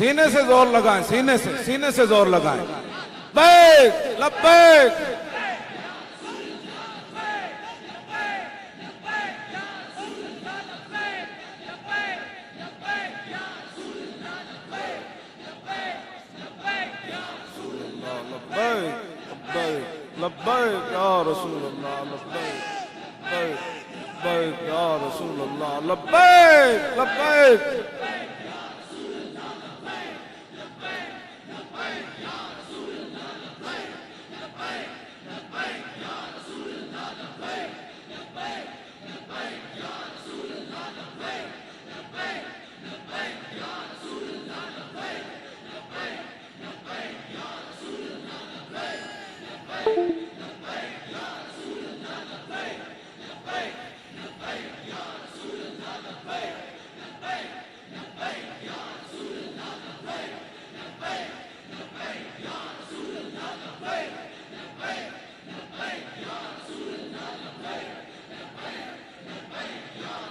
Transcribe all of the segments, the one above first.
सीने से जोर लगाएं, सीने से जोर लगाएं। लब्बैक लब्बैक। लब्बैक या रसूल अल्लाह, लब्बैक लब्बैक या रसूल अल्लाह, लब्बैक लब्बैक।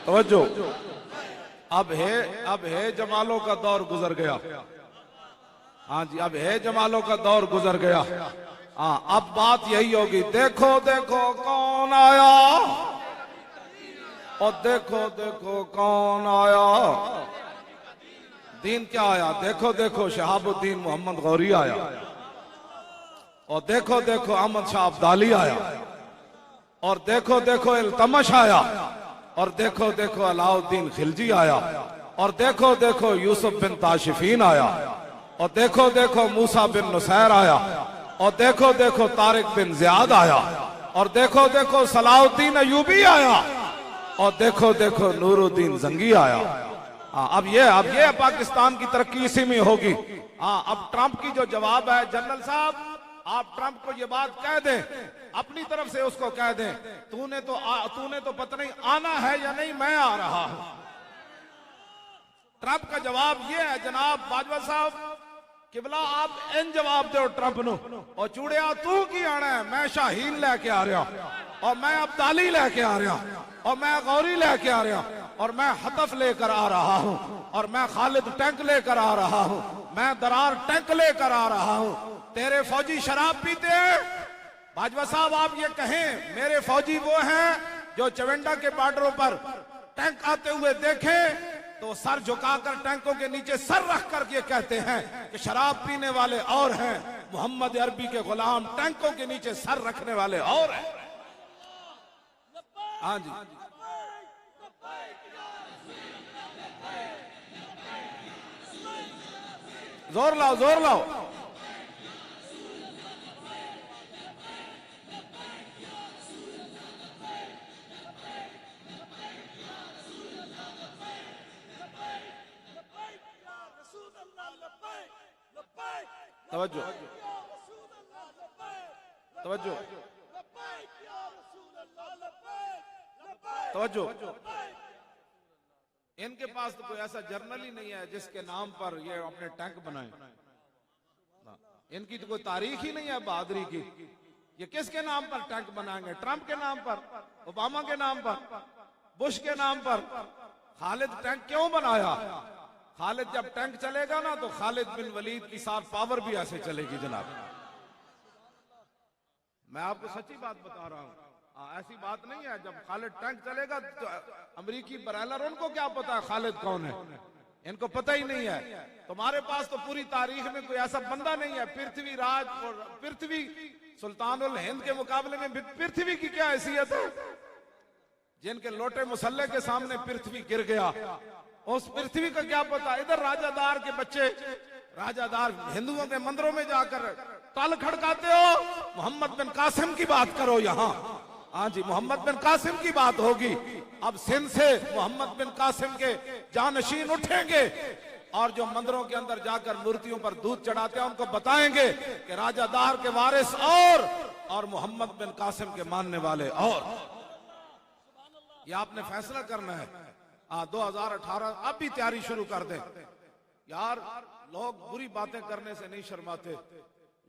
तवज्जो, अब है जमालों का दौर गुजर गया। हाँ जी, अब है जमालों का दौर गुजर गया। हाँ, अब बात यही होगी, देखो देखो कौन आया, और देखो देखो कौन आया। दीन क्या आया? देखो देखो शहाबुद्दीन मोहम्मद गौरी आया, और देखो देखो अहमद शाह अब्दाली आया, और देखो देखो इल्तमश आया, और देखो देखो अलाउद्दीन खिलजी आया, और देखो देखो यूसुफ बिन ताशिफीन आया, और देखो देखो मूसा बिन नुसैर आया, और देखो देखो तारिक बिन जियाद आया, और देखो देखो सलाउद्दीन अयूबी आया, और देखो देखो नूरुद्दीन जंगी आया। अब ये पाकिस्तान की तरक्की इसी में होगी। अब ट्रंप की जो जवाब है, जनरल साहब आप ट्रंप को ये बात कह दें, अपनी तरफ से उसको कह दें, तूने तो पता नहीं आना है या नहीं, मैं आ रहा हूं। ट्रंप का जवाब ये है, जनाब बाजवा साहब किबला आप इन जवाब दो ट्रंप नु, और चूड़िया तू की आना है, मैं शाहीन लेके आ रहा, और मैं अब्दाली लेके आ रहा, और मैं गौरी लेके आ रहा, और मैं हतफ लेकर आ रहा हूं, और मैं खालिद टैंक लेकर आ रहा हूं, मैं दरार टैंक लेकर आ रहा हूं। तेरे फौजी शराब पीते हैं? बाजवा साहब आप ये कहें, मेरे फौजी वो हैं जो चवेंडा के बॉर्डरों पर टैंक आते हुए देखें तो सर झुकाकर टैंकों के नीचे सर रख कर ये कहते हैं कि शराब पीने वाले और हैं, मोहम्मद अरबी के गुलाम टैंकों के नीचे सर रखने वाले और हैं। हाँ जी, जोर लाओ जोर लाओ। तवज्जो तवज्जो तवज्जो। इनके पास तो कोई ऐसा जर्नल ही नहीं है जिसके नाम पर ये अपने टैंक बनाए। इनकी तो कोई तारीख ही नहीं है बहादुरी की। ये किसके नाम पर टैंक बनाएंगे? ट्रंप के नाम पर, ओबामा के नाम पर, बुश के नाम पर। खालिद टैंक क्यों बनाया? खालिद जब टैंक चलेगा ना तो खालिद बिन वलीद की साथ पावर भी ऐसे चलेगी जनाब। मैं आपको सच्ची बात बता रहा हूं, ऐसी बात नहीं है। जब खालिद टैंक चलेगा तो अमेरिकी बरैलर उनको क्या पता है खालिद कौन है? इनको पता ही नहीं है। तुम्हारे पास तो पूरी तारीख में कोई ऐसा बंदा नहीं है। पृथ्वीराज और पृथ्वी सुल्तानुल हिंद के मुकाबले में पृथ्वी की क्या हैसियत है? जिनके लोटे मुसल्ले के सामने पृथ्वी गिर गया, उस पृथ्वी का क्या पता? इधर राजादार के बच्चे, राजादार हिंदुओं के मंदिरों में जाकर ताल खड़काते हो। मोहम्मद बिन कासिम की बात करो यहाँ। हाँ जी, मोहम्मद बिन कासिम की बात होगी। अब सिंध से मोहम्मद बिन कासिम के जानशीन उठेंगे और जो मंदिरों के अंदर जाकर मूर्तियों पर दूध चढ़ाते हैं उनको बताएंगे कि राजादार के वारिस और मोहम्मद बिन कासिम के मानने वाले और। ये आपने फैसला करना है। 2018 अब भी तैयारी शुरू कर दें यार। लोग बुरी बातें करने से नहीं शर्माते,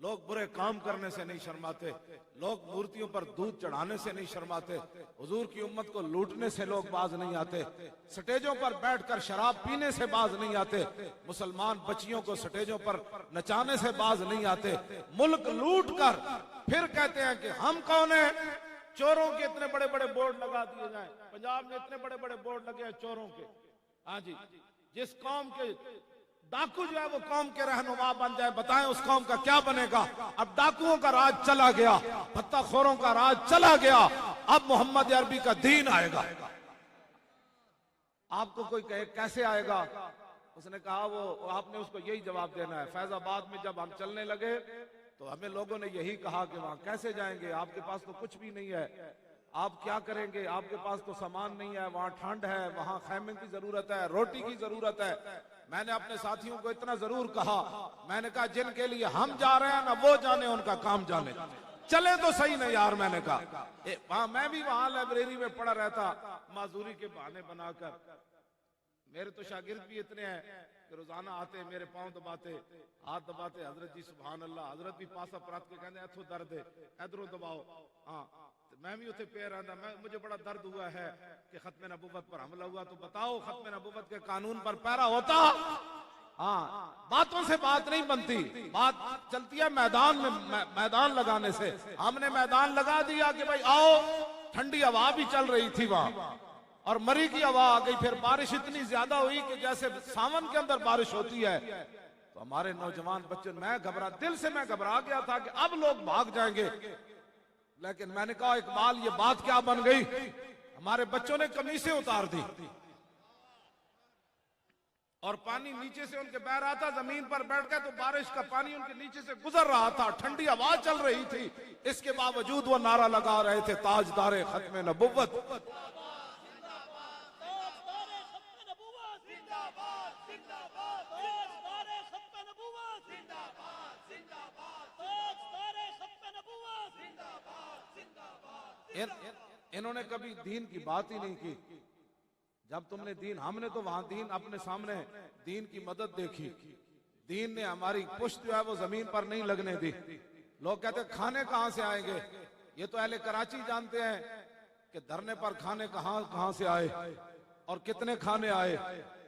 लोग बुरे काम करने से नहीं शर्माते, लोग मूर्तियों पर दूध चढ़ाने से नहीं शर्माते, हुजूर की उम्मत को लूटने से लोग बाज नहीं आते, स्टेजों पर बैठकर शराब पीने से बाज नहीं आते, मुसलमान बच्चियों को स्टेजों पर नचाने से बाज नहीं आते, मुल्क लूट कर फिर कहते हैं कि हम कौन है। चोरों के इतने बड़े बड़े बोर्ड लगा दिए जाए, पंजाब में इतने बड़े बड़े बोर्ड लगे हैं चोरों के। हाँ जी, जिस कौम के डाकू जो है वो कौम के रहनुमा बन जाए, बताएं उस कौम का क्या बनेगा। अब डाकुओं का राज चला गया, भत्ताखोरों का राज चला गया, अब मोहम्मद अरबी का दीन आएगा। आपको कोई कहे कैसे आएगा, उसने कहा वो आपने उसको यही जवाब देना है। फैजाबाद में जब हम चलने लगे तो हमें लोगों ने यही कहा कि वहां कैसे जाएंगे, आपके पास तो कुछ भी नहीं है, आप क्या करेंगे, आपके पास तो सामान नहीं है, वहां ठंड है, वहां खैमे की जरूरत है, रोटी की जरूरत है। मैंने अपने साथियों को इतना जरूर कहा, मैंने कहा जिनके लिए हम जा रहे हैं ना वो जाने, उनका काम जाने, चले तो सही ना यार। मैंने कहा मैं भी वहां लाइब्रेरी में पढ़ा रहता माजूरी के बहाने बनाकर। मेरे तो शागिर्द भी इतने हैं कि रोजाना आते, मेरे पांव दबाते, हाथ दबाते, हजरत जी सुभान अल्लाह, हजरत भी पासा परत के कहते इथों दर्द है, इधरों दबाओ। हाँ, मैं भी उसे पे रहा, मुझे बड़ा दर्द हुआ है कि खत्म नबूवत पर हमला हुआ, तो बताओ खत्म नबूवत के कानून पर पैरा होता। हाँ, बातों से बात नहीं बनती, बात चलती है मैदान में, मैदान लगाने से। हमने मैदान लगा दिया कि भाई आओ, ठंडी हवा भी चल रही थी वहां और मरी की हवा आ गई, फिर बारिश इतनी ज्यादा हुई कि जैसे सावन के अंदर बारिश होती है। तो हमारे नौजवान बच्चे, दिल से मैं घबरा गया था कि अब लोग भाग जाएंगे। लेकिन मैंने कहा इकबाल ये बात क्या बन गई, हमारे बच्चों ने कमीजें उतार दी और पानी नीचे से उनके बह रहा था, जमीन पर बैठ गए तो बारिश का पानी उनके नीचे से गुजर रहा था, ठंडी हवा चल रही थी, इसके बावजूद वो नारा लगा रहे थे ताजदारे खत्म नबुव्वत। इन्होंने कभी दीन की बात ही नहीं की। जब तुमने दीन, हमने तो वहां दीन अपने सामने दीन की मदद देखी, दीन ने हमारी पुश्त जो है वो जमीन पर नहीं लगने दी। लोग कहते खाने कहां से आएंगे, ये तो अहले कराची जानते हैं कि धरने पर खाने कहां से आए और कितने खाने आए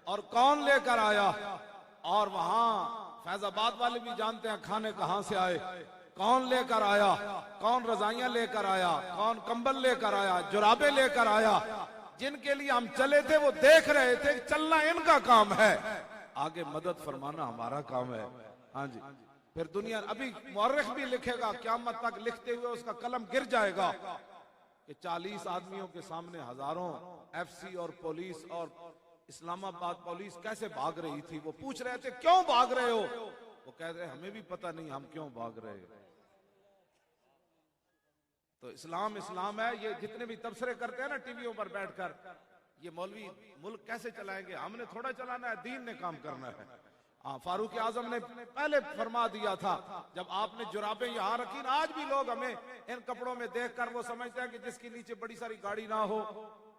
और कौन लेकर आया, और वहां फैजाबाद वाले भी जानते हैं खाने कहां से आए, कौन लेकर आया, कौन रजाइयां लेकर आया, कौन कंबल लेकर आया, जुराबे लेकर आया। जिनके लिए हम चले थे वो देख रहे थे, चलना इनका काम है, आगे मदद फरमाना हमारा काम है। हाँ जी, फिर दुनिया, अभी मौर्रिख भी लिखेगा, क़यामत तक लिखते हुए उसका कलम गिर जाएगा कि 40 आदमियों के सामने हजारों FC और पुलिस और इस्लामाबाद पुलिस कैसे भाग रही थी। वो पूछ रहे थे क्यों भाग रहे हो, वो कह रहे हमें भी पता नहीं हम क्यों भाग रहे हैं। तो इस्लाम इस्लाम है। ये जितने भी तबसरे करते हैं ना टीवियों पर बैठकर, ये मौलवी मुल्क कैसे चलाएंगे, हमने थोड़ा चलाना है, दीन ने काम करना है। हाँ, फारूक आजम ने पहले फरमा दिया था, जब आपने जुराबें यहाँ रखी ना, आज भी लोग हमें इन कपड़ों में देखकर वो समझते हैं कि जिसके नीचे बड़ी सारी गाड़ी ना हो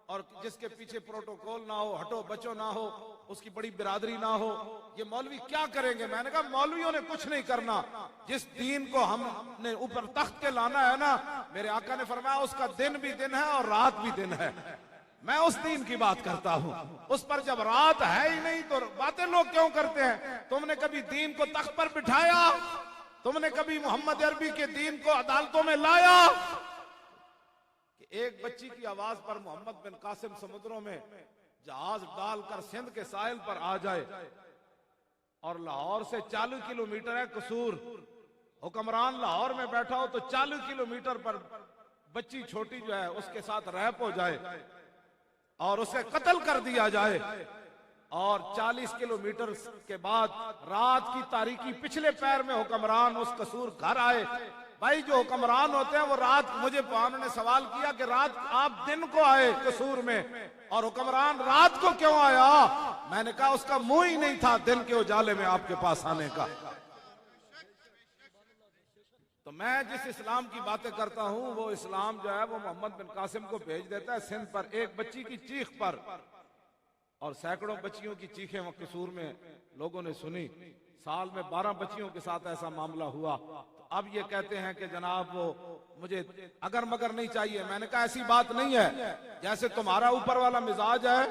और जिसके पीछे प्रोटोकॉल ना हो, हटो बचो ना हो, उसकी बड़ी बिरादरी ना हो, ये मौलवी क्या करेंगे। मैंने कहा मौलवियों ने कुछ नहीं करना, जिस दीन को हमने ऊपर तख्त के लाना है ना, मेरे आका ने फरमाया उसका दिन भी दिन है और रात भी दिन है। मैं उस दीन की बात करता हूं, उस पर जब रात है ही नहीं तो बातें लोग क्यों करते हैं। तुमने कभी दीन को तख्त पर बिठाया, तुमने कभी मोहम्मद अरबी के दीन को अदालतों में लाया कि एक बच्ची की आवाज पर मोहम्मद बिन कासिम समुद्रों में जहाज डालकर सिंध के साहिल पर आ जाए और लाहौर से 40 किलोमीटर है कसूर, हुक्मरान लाहौर में बैठा हो तो 40 किलोमीटर पर बच्ची छोटी जो है उसके साथ रैप हो जाए और उसे कत्ल कर दिया जाए, और 40 किलोमीटर के बाद रात की तारीकी पिछले पैर में हुक्मरान उस कसूर घर आए। भाई जो हुक्मरान होते हैं वो रात, मुझे उन्होंने सवाल किया कि रात आप दिन को आए कसूर में और हुक्मरान रात को क्यों आया। मैंने कहा उसका मुंह ही नहीं था दिन के उजाले में आपके पास आने का। तो मैं जिस इस्लाम की बातें करता हूं वो इस्लाम जो है वो मोहम्मद बिन कासिम को भेज देता है सिंध पर एक बच्ची की चीख पर, और सैकड़ों बच्चियों की चीखें वहां कसूर में लोगों ने सुनी। साल में 12 बच्चियों के साथ ऐसा मामला हुआ। तो अब ये कहते हैं कि जनाब वो मुझे अगर मगर नहीं चाहिए। मैंने कहा ऐसी बात नहीं है, जैसे तुम्हारा ऊपर वाला मिजाज है,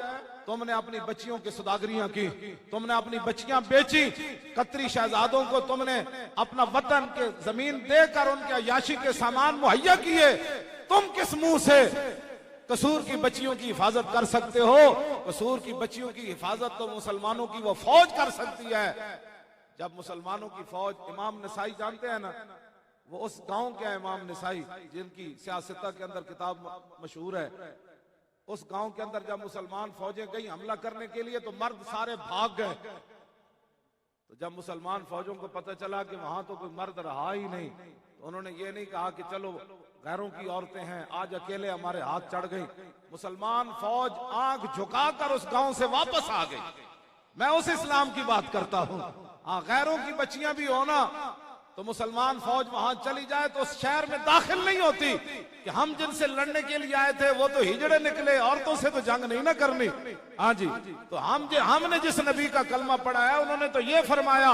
तुमने अपनी बच्चियों की सौदागरियां की, तुमने अपनी बच्चियां बेची, कतरी शहजादों को तुमने अपना वतन के जमीन देकर उनके अयाशी के सामान मुहैया किए, तुम किस मुंह से कसूर की बच्चियों की हिफाजत कर सकते हो? कसूर की बच्चियों की हिफाजत तो मुसलमानों की वो फौज कर सकती है। जब मुसलमानों की फौज, इमाम नसाई जानते हैं ना, वो उस गांव के इमाम नसाई जिनकी सियासत के अंदर किताब मशहूर है, उस गांव के अंदर जब मुसलमान फौजें गई हमला करने के लिए तो मर्द सारे भाग गए। तो जब मुसलमान फौजों को पता चला कि वहां तो कोई मर्द रहा ही नहीं, तो उन्होंने ये नहीं कहा कि चलो गैरों की औरतें हैं आज अकेले हमारे हाथ चढ़ गई। मुसलमान फौज आंख झुकाकर उस गांव से वापस आ गई। मैं उस इस्लाम की बात करता हूं। हाँ, गैरों की बच्चियां भी हो ना, तो मुसलमान फौज वहां चली जाए तो उस शहर में दाखिल नहीं होती कि हम जिनसे लड़ने के लिए आए थे वो तो हिजड़े निकले, औरतों से तो जंग नहीं ना करनी। हाँ जी, तो हमने जिस नबी का कलमा पढ़ा है उन्होंने तो ये फरमाया।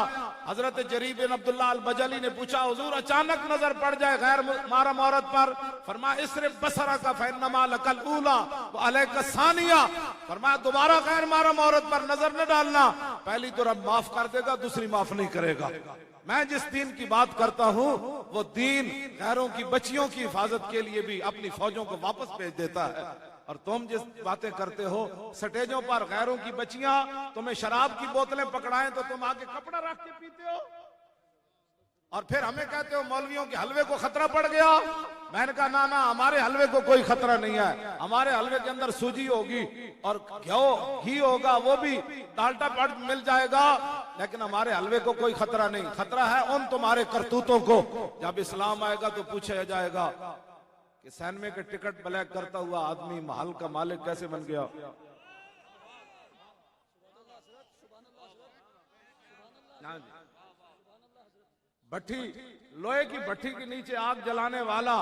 हजरत जरीर बिन अब्दुल्लाह अल बजली ने पूछा, हुजूर अचानक नजर पड़ जाए गैर महरम औरत पर, फरमाया इसरिफ बसरा का फइन्नमा लकल ऊला व अलैका सानिया, फरमाया दोबारा गैर महरम औरत पर नजर न डालना, पहली तो रब माफ कर देगा, दूसरी माफ नहीं करेगा। मैं जिस दीन की बात करता हूं वो दीन गैरों की बच्चियों की हिफाजत के लिए भी अपनी फौजों को वापस भेज देता है। और तुम जिस बातें करते हो स्टेजों पर गैरों की बच्चियां तुम्हें शराब की बोतलें पकड़ाएं तो तुम आगे कपड़ा रख के पीते हो, और फिर हमें कहते हो मौलवियों के हलवे को खतरा पड़ गया। मैंने कहा ना ना, हमारे हलवे को कोई खतरा नहीं है। हमारे हलवे के अंदर सूजी होगी और घी होगा, वो भी डाल्टा पड़ मिल जाएगा, लेकिन हमारे हलवे को कोई खतरा नहीं। खतरा है उन तुम्हारे करतूतों को। जब इस्लाम आएगा तो पूछा जाएगा कि सैनमे के टिकट ब्लैक करता हुआ आदमी महल का मालिक कैसे बन गया। भट्टी, लोहे की भट्टी के नीचे आग जलाने वाला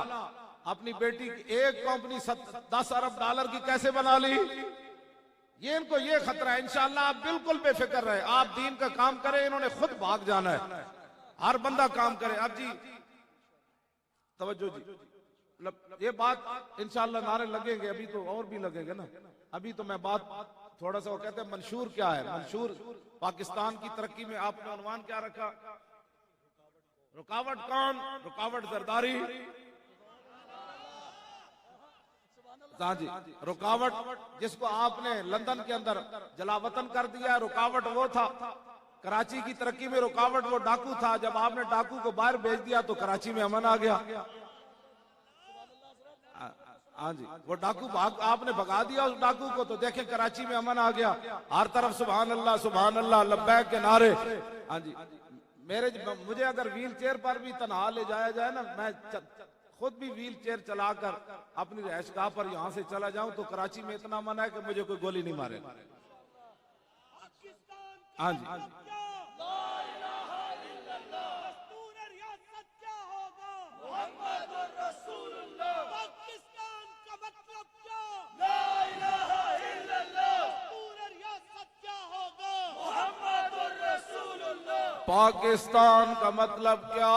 अपनी बेटी की एक कंपनी 10 अरब डॉलर की कैसे बना ली। ये इनको ये खतरा है। इंशाअल्लाह आप बिल्कुल बेफिक्र रहे, आप दीन का काम करें, इन्होंने खुद भाग जाना है, हर बंदा काम करे। अब जी तवज्जो जी, ये बात इंशाअल्लाह नारे लगेंगे, अभी तो और भी लगेंगे ना। अभी तो मैं बात थोड़ा सा, वो कहते हैं मंशूर क्या है। मंशूर पाकिस्तान की तरक्की में आपने अनुमान क्या रखा? रुकावट कौन? रुकावट जरदारी। हाँ जी, रुकावट जिसको आपने लंदन के अंदर जलावतन कर दिया, रुकावट वो था। कराची की तरक्की में रुकावट वो डाकू था। जब आपने डाकू को बाहर भेज दिया तो कराची में अमन आ गया। हाँ जी, वो डाकू आपने भगा दिया उस डाकू को, तो देखें कराची में अमन आ गया। हर तरफ सुभान अल्लाह लब्बैक के नारे। हाँ जी, मुझे अगर व्हील चेयर पर भी तनहा ले जाया जाए ना, मैं खुद भी व्हील चेयर चलाकर अपनी रहशगाह पर यहां से चला जाऊं तो कराची में इतना मन है कि मुझे कोई गोली नहीं मारे। हाँ जी, पाकिस्तान का मतलब क्या?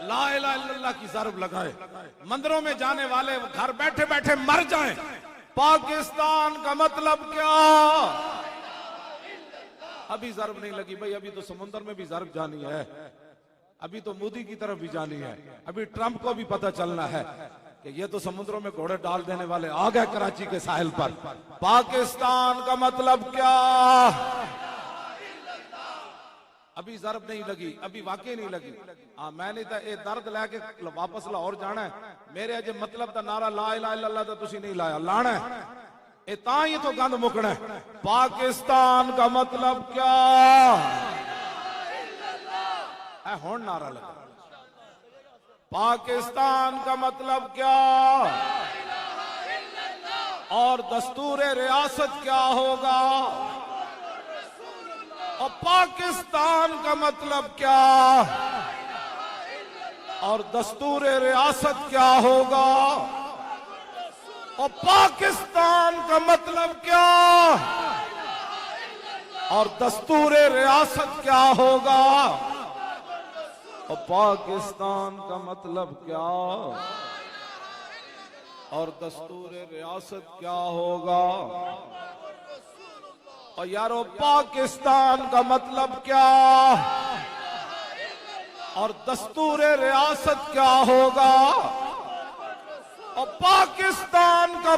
ला इलाहा इल्लल्लाह की ज़रब लगाए, मंदिरों में जाने वाले घर बैठे बैठे मर जाएं। पाकिस्तान का मतलब क्या? अभी ज़रब नहीं लगी भाई, अभी तो समुद्र में भी ज़रब जानी है, अभी तो मोदी की तरफ भी जानी है, अभी ट्रंप को भी पता चलना है कि ये तो समुद्रों में घोड़े डाल देने वाले आ गए कराची के साहिल पर। पाकिस्तान का मतलब क्या? अभी ज़रब नहीं लगी, अभी वाकई नहीं लगी। हाँ, मैंने तो ये दर्द लैके वापस लाहौर जाना है। मेरे अजे मतलब दा नारा ला इलाहा इल्लल्लाह तो तुसी नहीं लाया, लाना है ये तां ही तो गंद मुकना है। पाकिस्तान का मतलब क्या है? हुण नारा लगा, पाकिस्तान का मतलब क्या और दस्तूर रियासत क्या होगा? और पाकिस्तान का मतलब क्या और दस्तूर रियासत क्या होगा? और पाकिस्तान का मतलब क्या और दस्तूर रियासत क्या होगा? और पाकिस्तान का मतलब क्या और दस्तूर रियासत क्या होगा। और यारो पाकिस्तान का मतलब क्या और दस्तूर रियासत क्या होगा। और पाकिस्तान का